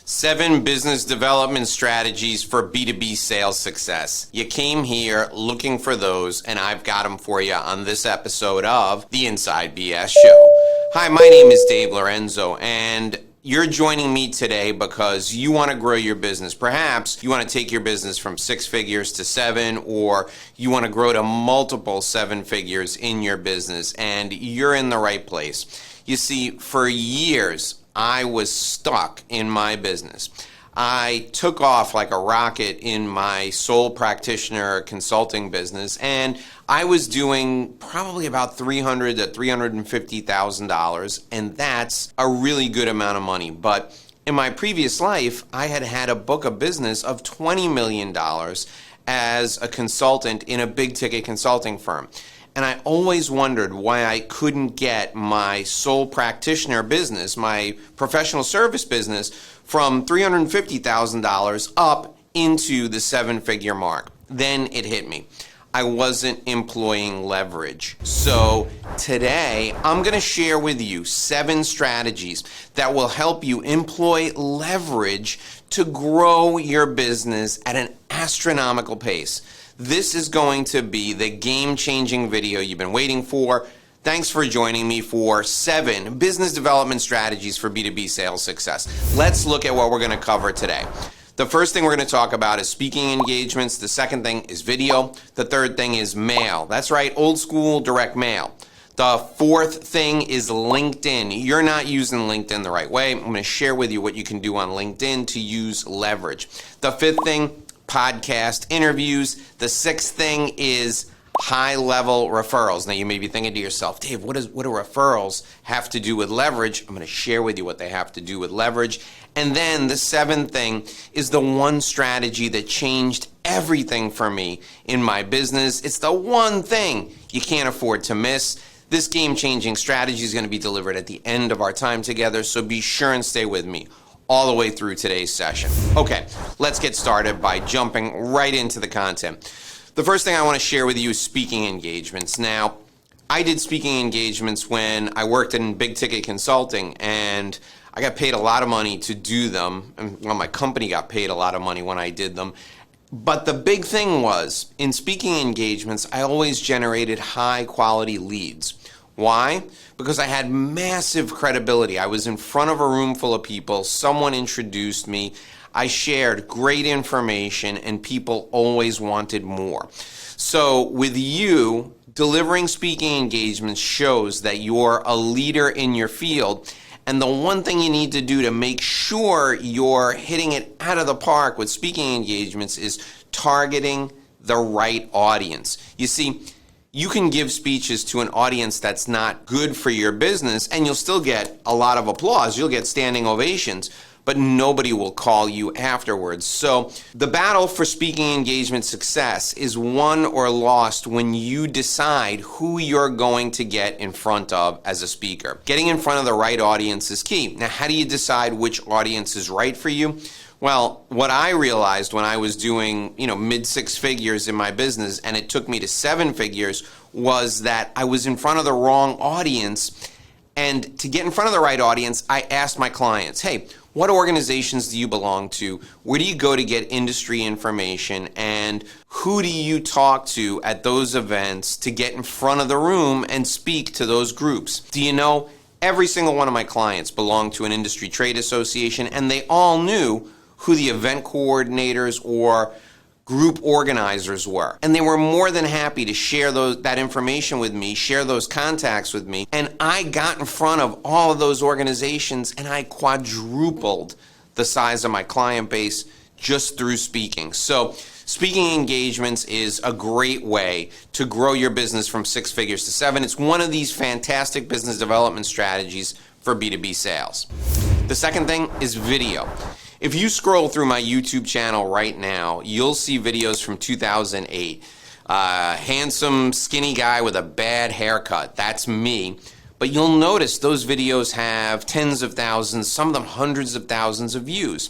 7 business development strategies for B2B sales success. You came here looking for those, and I've got them for you on this episode of the Inside BS Show. Hi, my name is Dave Lorenzo, and you're joining me today because you want to grow your business. Perhaps you want to take your business from 6 figures to 7, or you want to grow to multiple 7 figures in your business, and you're in the right place. You see, for years, I was stuck in my business. I took off like a rocket in my sole practitioner consulting business, and I was doing probably about $300,000 to $350,000, and that's a really good amount of money. But in my previous life, I had a book of business of $20 million as a consultant in a big ticket consulting firm. And I always wondered why I couldn't get my sole practitioner business, my professional service business, from $350,000 up into the 7-figure mark. Then it hit me. I wasn't employing leverage. So today, I'm going to share with you 7 strategies that will help you employ leverage to grow your business at an astronomical pace. This is going to be the game-changing video you've been waiting for. Thanks for joining me for 7 business development strategies for B2B sales success. Let's look at what we're going to cover today. The first thing we're going to talk about is speaking engagements. The second thing is video. The third thing is mail. That's right, old school direct mail. The fourth thing is LinkedIn. You're not using LinkedIn the right way. I'm going to share with you what you can do on LinkedIn to use leverage. The fifth thing, podcast interviews. The sixth thing is high-level referrals. Now, you may be thinking to yourself, Dave, what do referrals have to do with leverage? I'm going to share with you what they have to do with leverage. And then the seventh thing is the one strategy that changed everything for me in my business. It's the one thing you can't afford to miss. This game-changing strategy is going to be delivered at the end of our time together, so be sure and stay with me all the way through today's session. Okay, let's get started by jumping right into the content. The first thing I want to share with you is speaking engagements. Now, I did speaking engagements when I worked in big ticket consulting, and I got paid a lot of money to do them. And, well, my company got paid a lot of money when I did them. But the big thing was, in speaking engagements, I always generated high quality leads. Why? Because I had massive credibility. I was in front of a room full of people. Someone introduced me. I shared great information, and people always wanted more. So with you, delivering speaking engagements shows that you're a leader in your field. And the one thing you need to do to make sure you're hitting it out of the park with speaking engagements is targeting the right audience. You see, you can give speeches to an audience that's not good for your business, and you'll still get a lot of applause. You'll get standing ovations, but nobody will call you afterwards. So the battle for speaking engagement success is won or lost when you decide who you're going to get in front of as a speaker. Getting in front of the right audience is key. Now, how do you decide which audience is right for you? Well, what I realized when I was doing, mid 6 figures in my business, and it took me to 7 figures, was that I was in front of the wrong audience. And to get in front of the right audience, I asked my clients, hey, what organizations do you belong to? Where do you go to get industry information? And who do you talk to at those events to get in front of the room and speak to those groups? Do you know, every single one of my clients belonged to an industry trade association, and they all knew who the event coordinators or group organizers were. And they were more than happy to share that information with me, share those contacts with me. And I got in front of all of those organizations, and I quadrupled the size of my client base just through speaking. So speaking engagements is a great way to grow your business from 6 figures to 7. It's one of these fantastic business development strategies for B2B sales. The second thing is video. If you scroll through my YouTube channel right now, you'll see videos from 2008. Handsome, skinny guy with a bad haircut. That's me. But you'll notice those videos have tens of thousands, some of them hundreds of thousands of views.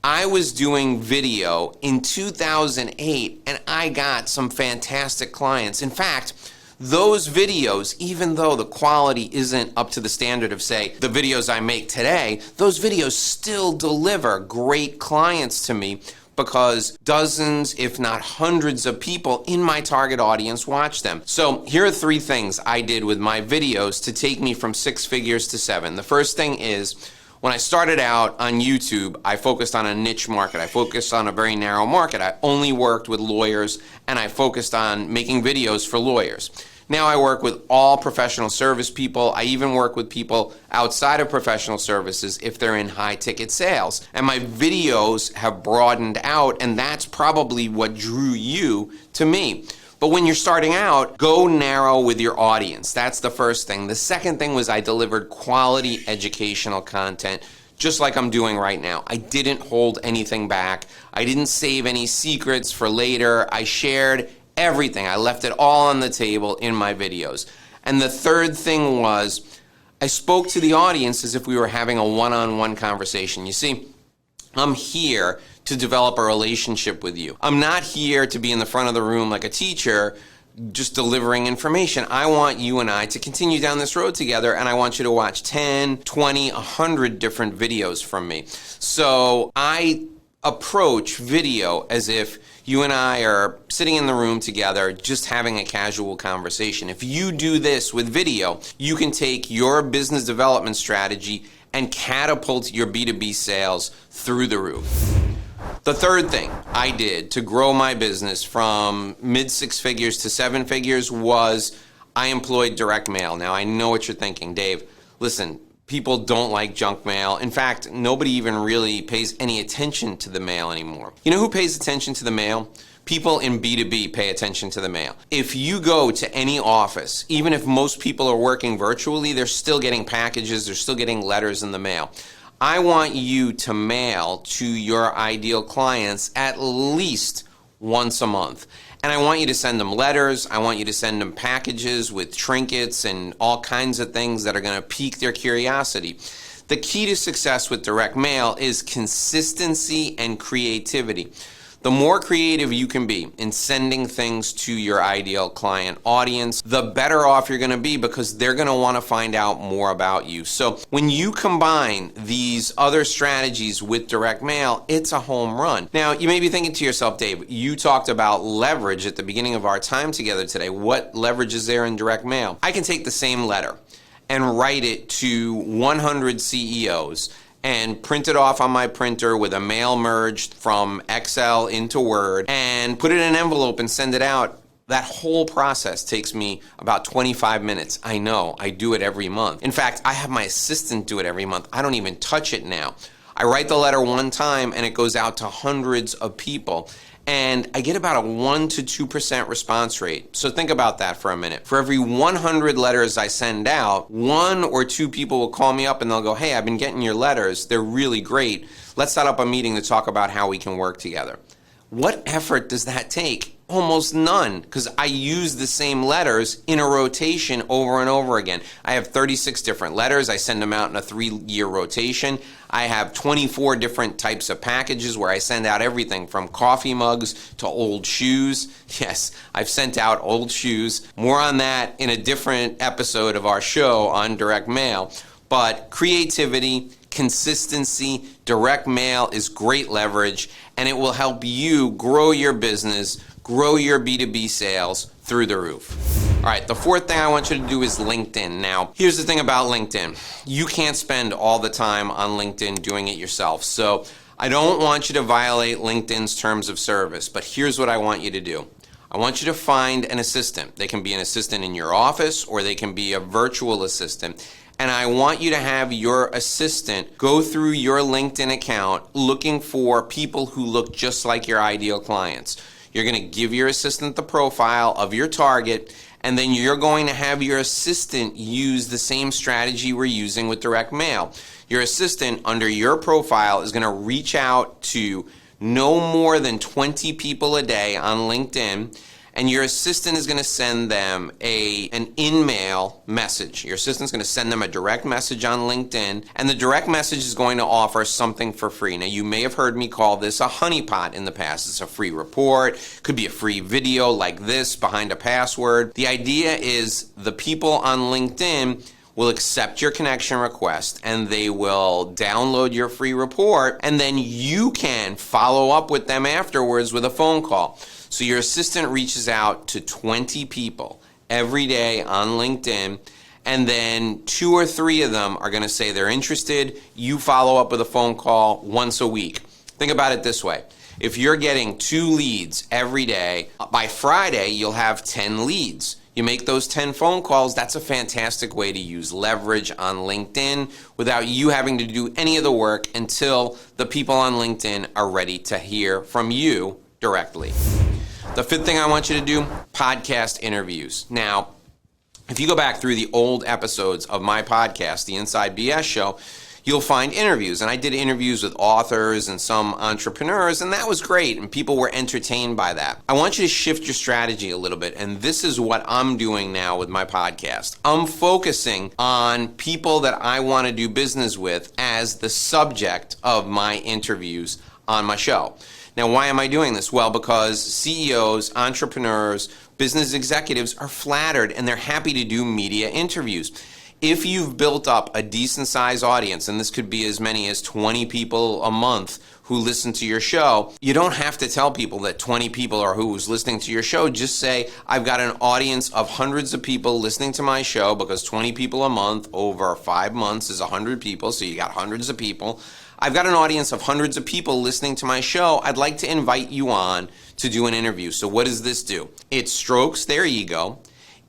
I was doing video in 2008, and I got some fantastic clients. In fact, those videos, even though the quality isn't up to the standard of, say, the videos I make today, those videos still deliver great clients to me because dozens, if not hundreds of people in my target audience watch them. So here are 3 things I did with my videos to take me from 6 figures to 7. The first thing is, when I started out on YouTube, I focused on a niche market. I focused on a very narrow market. I only worked with lawyers, and I focused on making videos for lawyers. Now I work with all professional service people. I even work with people outside of professional services if they're in high ticket sales. And my videos have broadened out, and that's probably what drew you to me. But when you're starting out, go narrow with your audience. That's the first thing. The second thing was I delivered quality educational content, just like I'm doing right now. I didn't hold anything back. I didn't save any secrets for later. I shared everything. I left it all on the table in my videos. And the third thing was I spoke to the audience as if we were having a one-on-one conversation. You see, I'm here to develop a relationship with you. I'm not here to be in the front of the room like a teacher just delivering information. I want you and I to continue down this road together, and I want you to watch 10, 20, 100 different videos from me. So I approach video as if you and I are sitting in the room together, just having a casual conversation. If you do this with video, you can take your business development strategy and catapult your B2B sales through the roof. The third thing I did to grow my business from mid 6 figures to 7 figures was I employed direct mail. Now, I know what you're thinking, Dave. Listen, people don't like junk mail. In fact, nobody even really pays any attention to the mail anymore. You know who pays attention to the mail? People in B2B pay attention to the mail. If you go to any office, even if most people are working virtually, they're still getting packages, they're still getting letters in the mail. I want you to mail to your ideal clients at least once a month. And I want you to send them letters. I want you to send them packages with trinkets and all kinds of things that are going to pique their curiosity. The key to success with direct mail is consistency and creativity. The more creative you can be in sending things to your ideal client audience, the better off you're going to be because they're going to want to find out more about you. So when you combine these other strategies with direct mail, it's a home run. Now, you may be thinking to yourself, Dave, you talked about leverage at the beginning of our time together today. What leverage is there in direct mail? I can take the same letter and write it to 100 CEOs and print it off on my printer with a mail merged from Excel into Word and put it in an envelope and send it out. That whole process takes me about 25 minutes. I know, I do it every month. In fact, I have my assistant do it every month. I don't even touch it now. I write the letter one time and it goes out to hundreds of people. And I get about a 1% to 2% response rate. So think about that for a minute. For every 100 letters I send out, 1 or 2 people will call me up and they'll go, hey, I've been getting your letters. They're really great. Let's set up a meeting to talk about how we can work together. What effort does that take? Almost none, because I use the same letters in a rotation over and over again. I have 36 different letters. I send them out in a 3-year rotation. I have 24 different types of packages where I send out everything from coffee mugs to old shoes. Yes, I've sent out old shoes. More on that in a different episode of our show on direct mail. But creativity, consistency, direct mail is great leverage, and it will help you grow your business, grow your B2B sales through the roof. All right, the fourth thing I want you to do is LinkedIn. Now, here's the thing about LinkedIn. You can't spend all the time on LinkedIn doing it yourself. So I don't want you to violate LinkedIn's terms of service, but here's what I want you to do. I want you to find an assistant. They can be an assistant in your office or they can be a virtual assistant. And I want you to have your assistant go through your LinkedIn account looking for people who look just like your ideal clients. You're going to give your assistant the profile of your target, and then you're going to have your assistant use the same strategy we're using with direct mail. Your assistant, under your profile, is going to reach out to no more than 20 people a day on LinkedIn, and your assistant is going to send them an in-mail message. Your assistant's going to send them a direct message on LinkedIn, and the direct message is going to offer something for free. Now, you may have heard me call this a honeypot in the past. It's a free report, could be a free video like this behind a password. The idea is the people on LinkedIn will accept your connection request and they will download your free report, and then you can follow up with them afterwards with a phone call. So your assistant reaches out to 20 people every day on LinkedIn, and then 2 or 3 of them are going to say they're interested. You follow up with a phone call once a week. Think about it this way. If you're getting 2 leads every day, by Friday you'll have 10 leads. You make those 10 phone calls. That's a fantastic way to use leverage on LinkedIn without you having to do any of the work until the people on LinkedIn are ready to hear from you directly. The 5th thing I want you to do, podcast interviews. Now, if you go back through the old episodes of my podcast, the Inside BS Show, you'll find interviews. And I did interviews with authors and some entrepreneurs, and that was great, and people were entertained by that. I want you to shift your strategy a little bit, and this is what I'm doing now with my podcast. I'm focusing on people that I want to do business with as the subject of my interviews on my show. Now, why am I doing this? Well, because CEOs, entrepreneurs, business executives are flattered, and they're happy to do media interviews. If you've built up a decent sized audience, and this could be as many as 20 people a month who listen to your show, you don't have to tell people that 20 people are who's listening to your show. Just say, I've got an audience of hundreds of people listening to my show, because 20 people a month over 5 months is 100 people, so you got hundreds of people. I've got an audience of hundreds of people listening to my show. I'd like to invite you on to do an interview. So what does this do? It strokes their ego.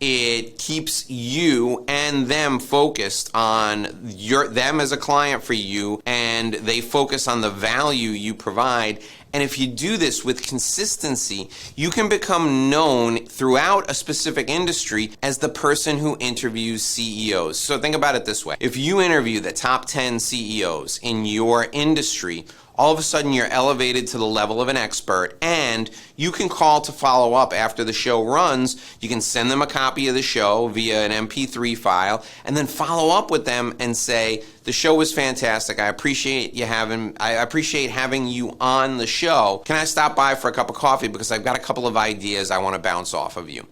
It keeps you and them focused on them as a client for you, and they focus on the value you provide. And if you do this with consistency, you can become known throughout a specific industry as the person who interviews CEOs. So think about it this way. If you interview the top 10 CEOs in your industry, all of a sudden you're elevated to the level of an expert, and you can call to follow up after the show runs. You can send them a copy of the show via an MP3 file, and then follow up with them and say, the show was fantastic. I appreciate having you on the show. Can I stop by for a cup of coffee, because I've got a couple of ideas I want to bounce off of you.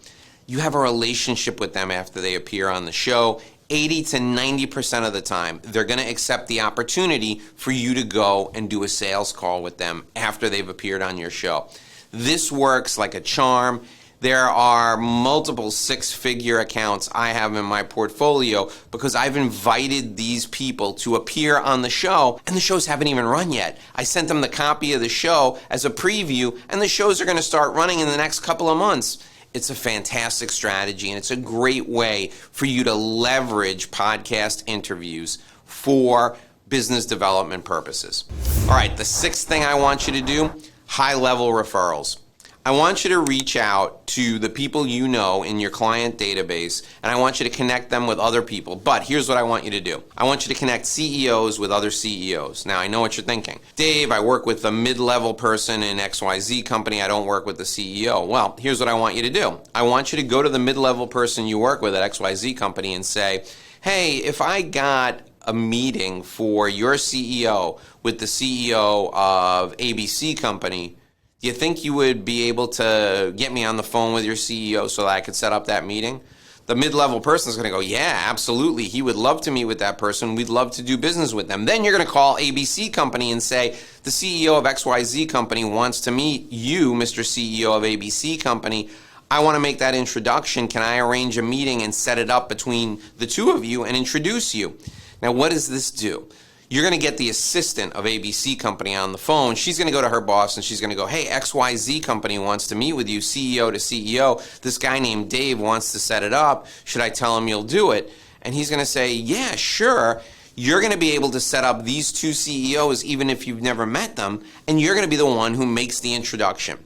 You have a relationship with them after they appear on the show. 80 to 90% of the time, they're going to accept the opportunity for you to go and do a sales call with them after they've appeared on your show. This works like a charm. There are multiple 6-figure accounts I have in my portfolio because I've invited these people to appear on the show, and the shows haven't even run yet. I sent them the copy of the show as a preview, and the shows are going to start running in the next couple of months. It's a fantastic strategy, and it's a great way for you to leverage podcast interviews for business development purposes. All right, the 6th thing I want you to do, high-level referrals. I want you to reach out to the people you know in your client database, and I want you to connect them with other people. But here's what I want you to do. I want you to connect CEOs with other CEOs. Now, I know what you're thinking. Dave, I work with the mid-level person in XYZ company. I don't work with the CEO. Well, here's what I want you to do. I want you to go to the mid-level person you work with at XYZ company and say, hey, if I got a meeting for your CEO with the CEO of ABC company, do you think you would be able to get me on the phone with your CEO so that I could set up that meeting? The mid-level person is going to go, yeah, absolutely. He would love to meet with that person. We'd love to do business with them. Then you're going to call ABC company and say, the CEO of XYZ company wants to meet you, Mr. CEO of ABC company. I want to make that introduction. Can I arrange a meeting and set it up between the two of you and introduce you? Now, what does this do? You're going to get the assistant of ABC company on the phone. She's going to go to her boss and she's going to go, hey, XYZ company wants to meet with you, CEO to CEO. This guy named Dave wants to set it up. Should I tell him you'll do it? And he's going to say, yeah, sure. You're going to be able to set up these 2 CEOs even if you've never met them, and you're going to be the one who makes the introduction.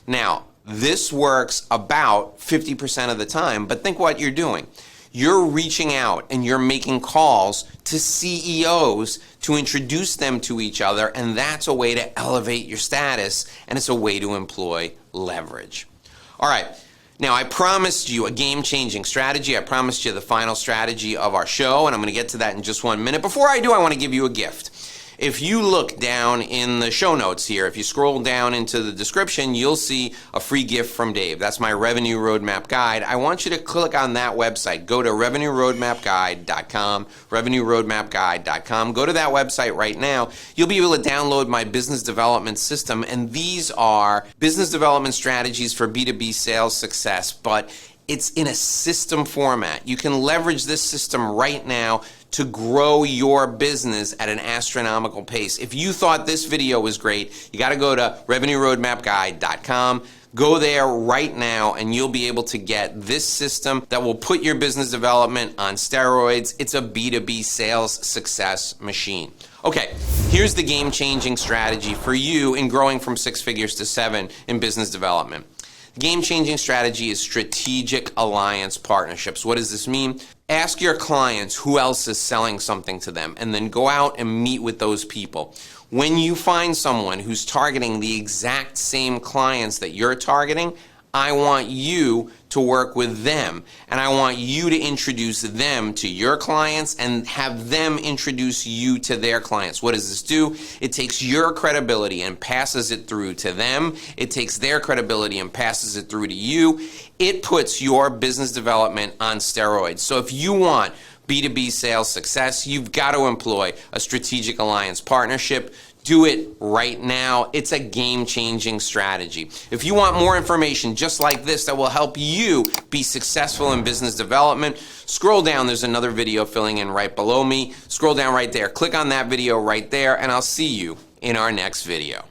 Now, this works about 50% of the time, but think what you're doing. You're reaching out and you're making calls to CEOs to introduce them to each other, and that's a way to elevate your status, and it's a way to employ leverage. All right, Now, I promised you a game-changing strategy. I promised you the final strategy of our show, and I'm going to get to that in just 1 minute. Before I do, I want to give you a gift. If you look down in the show notes here, if you scroll down into the description, you'll see a free gift from Dave. That's my Revenue Roadmap Guide. I want you to click on that website. Go to revenueroadmapguide.com, revenueroadmapguide.com. Go to that website right now. You'll be able to download my business development system, and these are business development strategies for B2B sales success, but it's in a system format. You can leverage this system right now to grow your business at an astronomical pace. If you thought this video was great, you got to go to revenueroadmapguide.com. Go there right now and you'll be able to get this system that will put your business development on steroids. It's a B2B sales success machine. Okay, here's the game-changing strategy for you in growing from 6 figures to 7 in business development. Game-changing strategy is strategic alliance partnerships. What does this mean? Ask your clients who else is selling something to them, and then go out and meet with those people. When you find someone who's targeting the exact same clients that you're targeting, I want you to work with them, and I want you to introduce them to your clients and have them introduce you to their clients. What does this do? It takes your credibility and passes it through to them. It takes their credibility and passes it through to you. It puts your business development on steroids. So if you want B2B sales success, you've got to employ a strategic alliance partnership. Do it right now. It's a game-changing strategy. If you want more information just like this that will help you be successful in business development, scroll down. There's another video filling in right below me. Scroll down right there. Click on that video right there, and I'll see you in our next video.